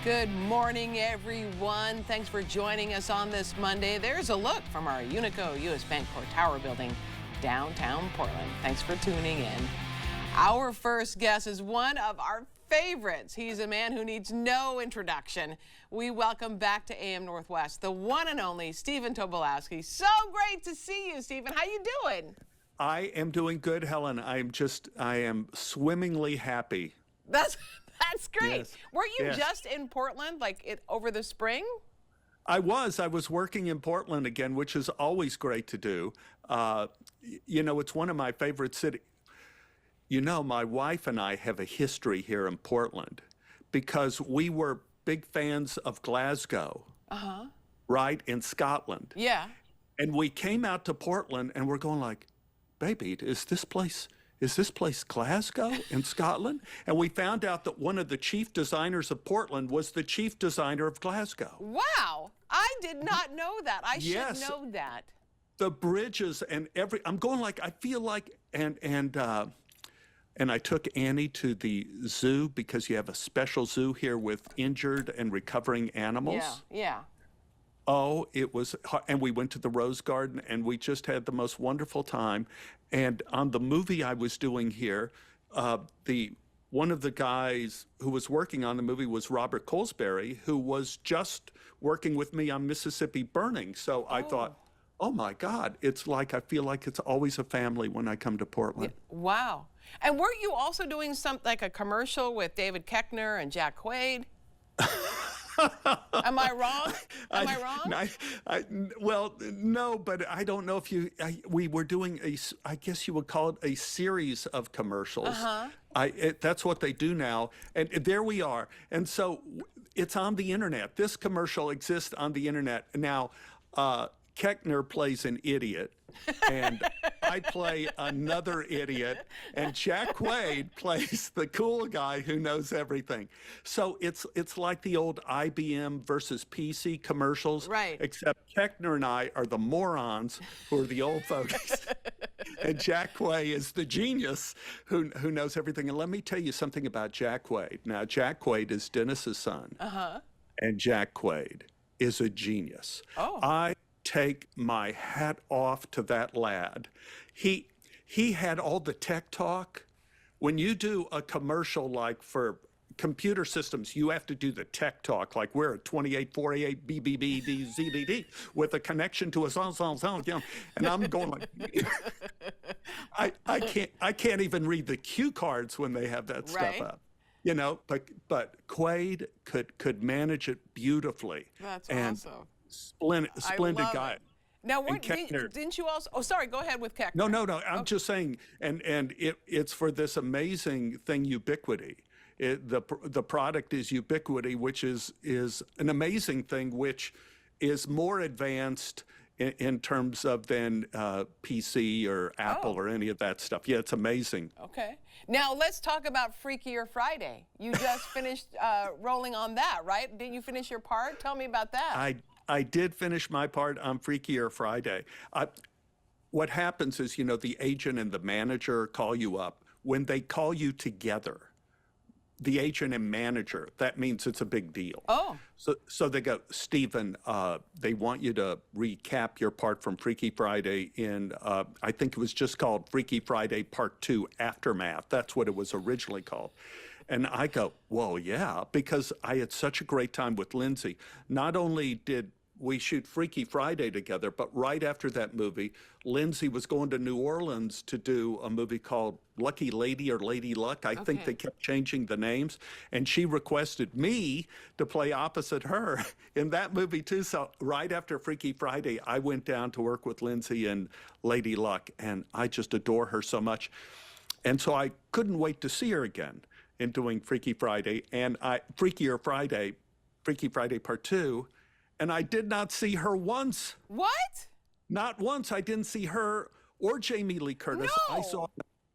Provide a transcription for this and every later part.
Good morning, everyone. Thanks for joining us on this Monday. There's a look from our Unico U.S. Bancorp Tower building, downtown Portland. Thanks for tuning in. Our first guest is one of our favorites. He's a man who needs no introduction. We welcome back to AM Northwest, the one and only Stephen Tobolowsky. So great to see you, Stephen. How you doing? I am doing good, Helen. I am swimmingly happy. That's great. Yes. Were you Yes. just in Portland, over the spring? I was working in Portland again, which is always great to do. It's one of my favorite cities. My wife and I have a history here in Portland because we were big fans of Glasgow, right, in Scotland. Yeah. And we came out to Portland and we're going like, baby, is this place Glasgow in Scotland? And we found out that one of the chief designers of Portland was the chief designer of Glasgow. Wow. I did not know that. I Yes. should know that. The bridges and I'm going like, I feel like, and I took Annie to the zoo because you have a special zoo here with injured and recovering animals. Yeah. Oh, it was, and we went to the Rose Garden and we just had the most wonderful time. And on the movie I was doing here, one of the guys who was working on the movie was Robert Colesberry, who was just working with me on Mississippi Burning. So I thought, oh my God, it's like, I feel like it's always a family when I come to Portland. Wow. And weren't you also doing like a commercial with David Koechner and Jack Quaid? Am I wrong? Am I wrong? Well, no, but I don't know if we were doing I guess you would call it a series of commercials. That's what they do now. And there we are. And so it's on the internet. This commercial exists on the internet. Now, Koechner plays an idiot, and I play another idiot, and Jack Quaid plays the cool guy who knows everything. So it's like the old IBM versus PC commercials, right? Except Koechner and I are the morons who are the old folks, and Jack Quaid is the genius who knows everything. And let me tell you something about Jack Quaid. Now, Jack Quaid is Dennis's son, and Jack Quaid is a genius. Oh. I take my hat off to that lad. He had all the tech talk. When you do a commercial like for computer systems, you have to do the tech talk, like we're at 2848 BBBD ZBD with a connection to a sound, and I'm going like, I can't even read the cue cards when they have that stuff up. But Quaid could manage it beautifully. That's awesome. Splendid guy. Now, didn't you also? Oh, sorry. Go ahead with Koechner. No. I'm just saying, and it's for this amazing thing, Ubiquity. The product is Ubiquity, which is an amazing thing, which is more advanced in terms of than PC or Apple or any of that stuff. Yeah, it's amazing. Okay. Now let's talk about Freakier Friday. You just finished rolling on that, right? Didn't you finish your part? Tell me about that. I did finish my part on Freakier Friday. What happens is, the agent and the manager call you up. When they call you together, the agent and manager, that means it's a big deal. Oh. So they go, Stephen, they want you to recap your part from Freaky Friday in, I think it was just called Freaky Friday Part 2 Aftermath. That's what it was originally called. And I go, well, yeah, because I had such a great time with Lindsay. Not only did we shoot Freaky Friday together, but right after that movie, Lindsay was going to New Orleans to do a movie called Lucky Lady or Lady Luck. I think they kept changing the names. And she requested me to play opposite her in that movie too. So right after Freaky Friday, I went down to work with Lindsay in Lady Luck, and I just adore her so much. And so I couldn't wait to see her again in doing Freaky Friday, and Freakier Friday, Freaky Friday Part 2, and I did not see her once. What? Not once. I didn't see her or Jamie Lee Curtis. No. I saw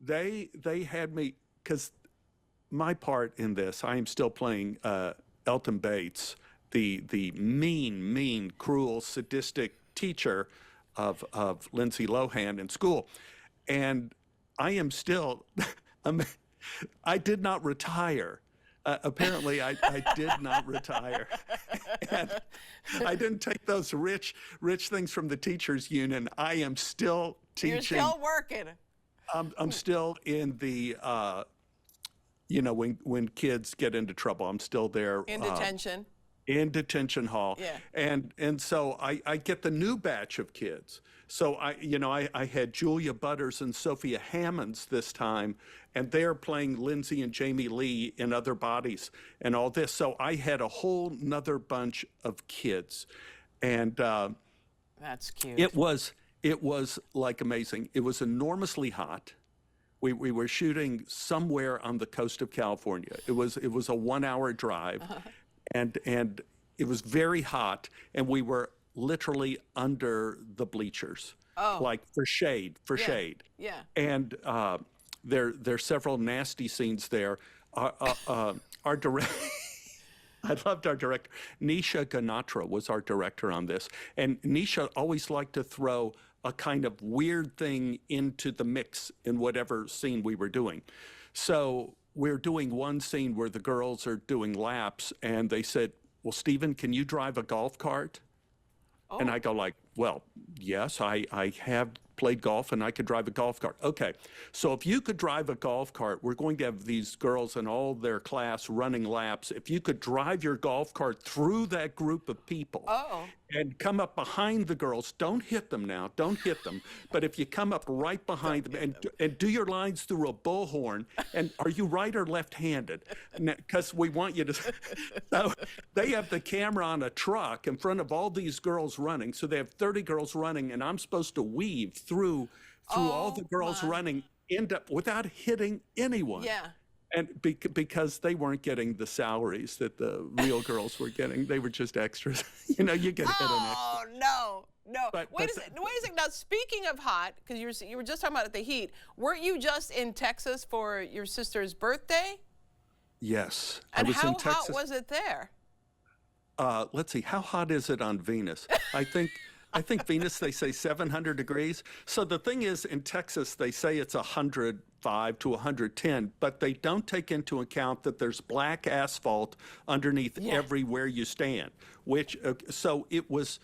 they had me, because my part in this, I am still playing Elton Bates, the mean, cruel, sadistic teacher of Lindsay Lohan in school, and I am still. I did not retire Apparently, I did not retire. And I didn't take those rich things from the teachers union. I am still teaching. You're still working. I'm still in the, when kids get into trouble, I'm still there. In detention. In detention hall. Yeah. And so I get the new batch of kids. So I had Julia Butters and Sophia Hammonds this time, and they're playing Lindsay and Jamie Lee in Other Bodies and all this. So I had a whole nother bunch of kids. And that's cute. It was like amazing. It was enormously hot. We were shooting somewhere on the coast of California. It was a 1-hour drive. And it was very hot, and we were literally under the bleachers, like for shade. Yeah. And there's several nasty scenes there. Our director, I loved our director. Nisha Ganatra was our director on this, and Nisha always liked to throw a kind of weird thing into the mix in whatever scene we were doing. So we're doing one scene where the girls are doing laps, and they said, well, Stephen, can you drive a golf cart? Oh. And I go like, well, yes, I have played golf and I could drive a golf cart. Okay, so if you could drive a golf cart, we're going to have these girls in all their class running laps. If you could drive your golf cart through that group of people and come up behind the girls, don't hit them now, don't hit them. But if you come up right behind them and do your lines through a bullhorn, and are you right or left-handed? Because we want you to, so they have the camera on a truck in front of all these girls running. So they have 30 girls running, and I'm supposed to weave through all the girls running, end up without hitting anyone. Yeah. And because they weren't getting the salaries that the real girls were getting, they were just extras. You get hit on extras. Oh, no. Wait a second. Now, speaking of hot, because you were just talking about the heat, weren't you just in Texas for your sister's birthday? Yes. And I was how in Texas. hot was it there? Let's see. How hot is it on Venus? I think Venus, they say 700 degrees. So the thing is, in Texas, they say it's 105 to 110, but they don't take into account that there's black asphalt underneath everywhere you stand. So it was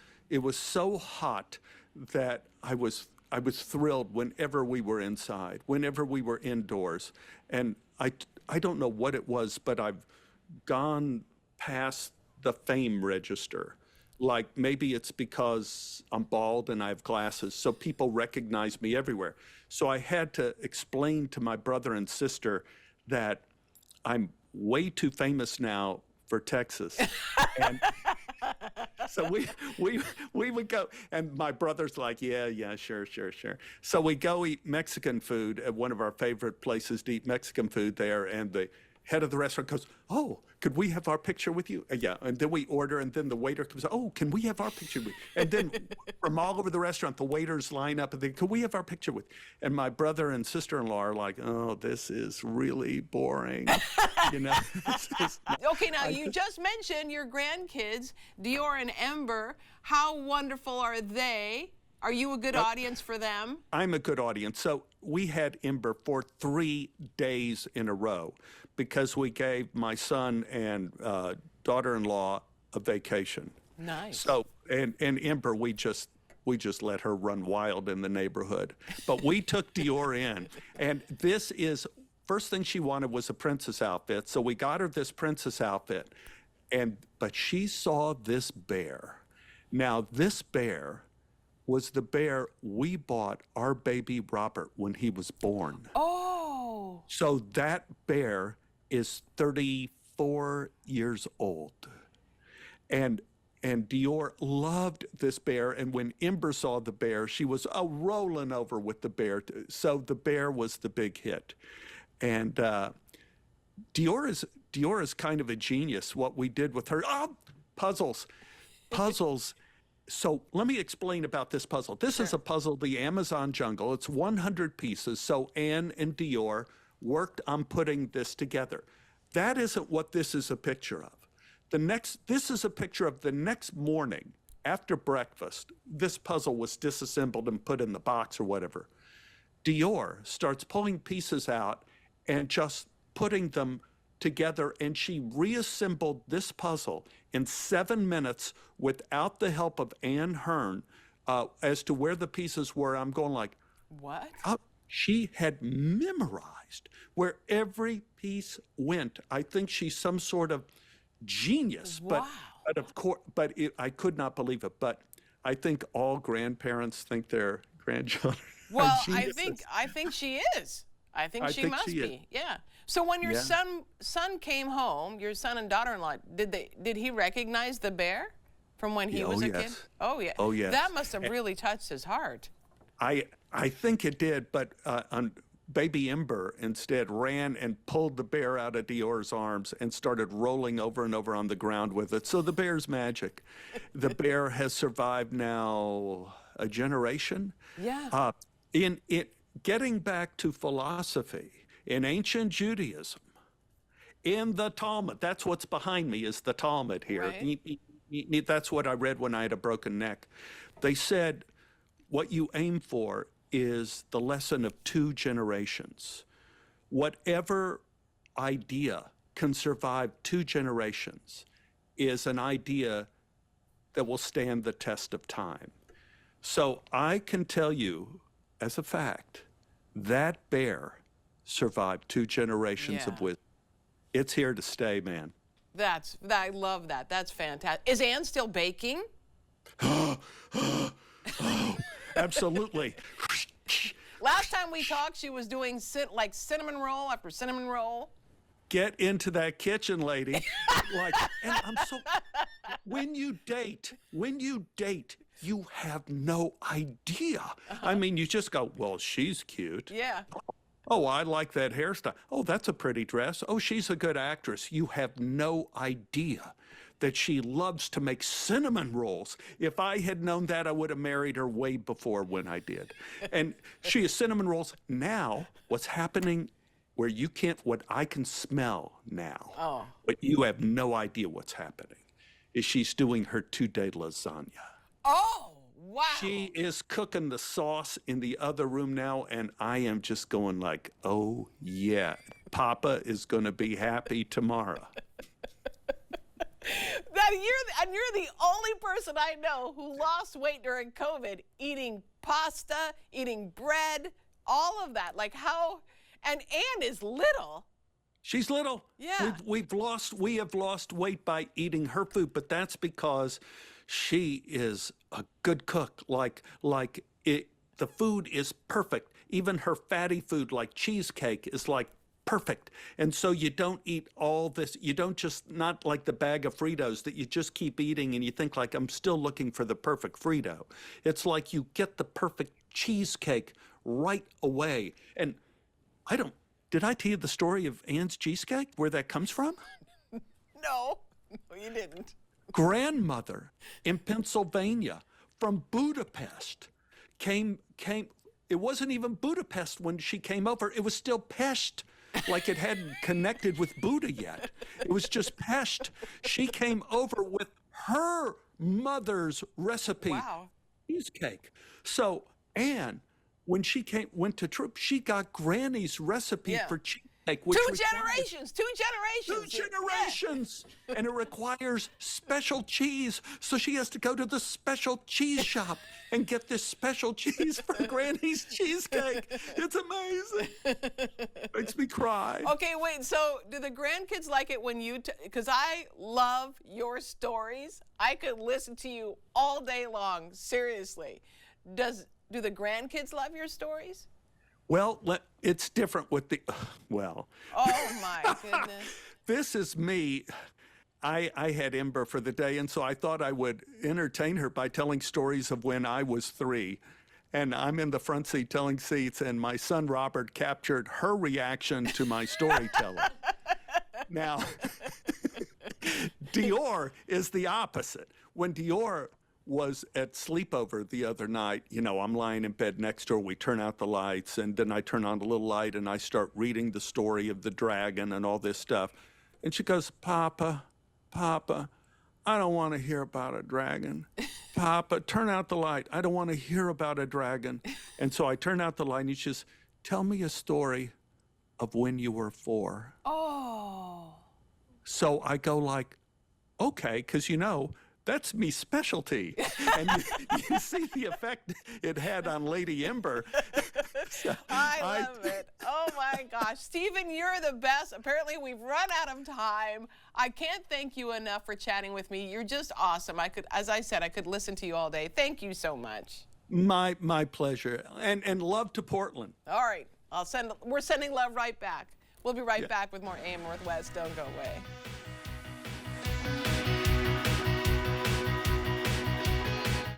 so hot that I was thrilled whenever we were inside, whenever we were indoors. And I don't know what it was, but I've gone past the fame register. Like maybe it's because I'm bald and I have glasses, so people recognize me everywhere. So I had to explain to my brother and sister that I'm way too famous now for Texas. And so we would go, and my brother's like, yeah, sure. So we go eat Mexican food at one of our favorite places to eat Mexican food there, and the head of the restaurant goes, oh, could we have our picture with you? Yeah, and then we order, and then the waiter comes, oh, can we have our picture with you? And then from all over the restaurant, the waiters line up and they, can we have our picture with you? And my brother and sister-in-law are like, oh, this is really boring. Okay, now you just mentioned your grandkids, Dior and Ember. How wonderful are they? Are you a good audience for them? I'm a good audience. So we had Ember for 3 days in a row because we gave my son and daughter-in-law a vacation. Nice. So and Ember, we just let her run wild in the neighborhood. But we took Dior in, and this is first thing she wanted was a princess outfit. So we got her this princess outfit, but she saw this bear. Now this bear was the bear we bought our baby Robert when he was born. Oh. So that bear is 34 years old. And Dior loved this bear, and when Ember saw the bear, she was rolling over with the bear. So the bear was the big hit. And Dior is kind of a genius, what we did with her. Puzzles. So let me explain about this puzzle. This is a puzzle, the Amazon jungle. It's 100 pieces. So Anne and Dior worked on putting this together. That isn't what this is a picture of. This is a picture of the next morning after breakfast. This puzzle was disassembled and put in the box or whatever. Dior starts pulling pieces out and just putting them together, and she reassembled this puzzle in 7 minutes without the help of Ann Hearn as to where the pieces were. I'm going like, What? she had memorized where every piece went. I think she's some sort of genius. Wow. But of course, I could not believe it. But I think all grandparents think their grandchildren Well, are I geniuses. think she is. I think she think must she is. be. Yeah. So when your Yeah. son came home, your son and daughter-in-law, did he recognize the bear from when he Yeah, was oh, a kid? yes. Oh yeah. Oh, yes. That must have really touched his heart. I think it did, but baby Ember instead ran and pulled the bear out of Dior's arms and started rolling over and over on the ground with it. So the bear's magic. The bear has survived now a generation. Yeah. In it, getting back to philosophy, in ancient Judaism, in the Talmud, that's what's behind me is the Talmud here. Right. That's what I read when I had a broken neck. They said, what you aim for is the lesson of 2 generations. Whatever idea can survive 2 generations is an idea that will stand the test of time. So I can tell you as a fact, that bear survived 2 generations of Yeah. wisdom. It's here to stay, man. I love that. That's fantastic. Is Ann still baking? Absolutely. Last time we talked, she was doing like cinnamon roll after cinnamon roll. Get into that kitchen, lady. And I'm so. When you date, you have no idea. I mean, you just go, well, she's cute. Yeah. Oh, I like that hairstyle. Oh, that's a pretty dress. Oh, she's a good actress. You have no idea that she loves to make cinnamon rolls. If I had known that, I would have married her way before when I did. And she is cinnamon rolls. Now, what's happening where what I can smell now, but you have no idea what's happening, is she's doing her 2-day lasagna. Oh, wow. She is cooking the sauce in the other room now, and I am just going like, oh, yeah, Papa is going to be happy tomorrow. You're the only person I know who lost weight during COVID, eating pasta, eating bread, all of that. Like how, and Ann is little. She's little. Yeah. We have lost weight by eating her food, but that's because she is a good cook. The food is perfect. Even her fatty food, like cheesecake, is like perfect. And so you don't eat all this. You don't just, not like the bag of Fritos that you just keep eating and you think like, I'm still looking for the perfect Frito. It's like you get the perfect cheesecake right away. And did I tell you the story of Ann's cheesecake, where that comes from? No, you didn't. Grandmother in Pennsylvania from Budapest came, it wasn't even Budapest when she came over. It was still Pest, like it hadn't connected with Buddha yet. It was just Pest. She came over with her mother's recipe cheesecake. So Ann, when she went to trip, she got Granny's recipe for cheesecake. Which Two generations. Yeah. And it requires special cheese. So she has to go to the special cheese shop and get this special cheese for Granny's cheesecake. It's amazing. Makes me cry. Okay, wait. So do the grandkids like it when you, because I love your stories. I could listen to you all day long, seriously. Do the grandkids love your stories? Well, it's different with well. Oh, my goodness. This is me. I had Ember for the day, and so I thought I would entertain her by telling stories of when I was 3. And I'm in the front seat telling seats, and my son Robert captured her reaction to my storytelling. Now, Dior is the opposite. When Dior was at sleepover the other night, I'm lying in bed next to her, we turn out the lights, and then I turn on the little light and I start reading the story of the dragon and all this stuff. And she goes, Papa, I don't want to hear about a dragon. Papa, turn out the light. I don't want to hear about a dragon. And so I turn out the light and he says, tell me a story of when you were 4. Oh. So I go like, okay, because that's me specialty. And you see the effect it had on Lady Ember. So I love it. Oh my gosh. Stephen, you're the best. Apparently we've run out of time. I can't thank you enough for chatting with me. You're just awesome. As I said, I could listen to you all day. Thank you so much. My pleasure. And love to Portland. All right. We're sending love right back. We'll be right back with more AM Northwest. Don't go away.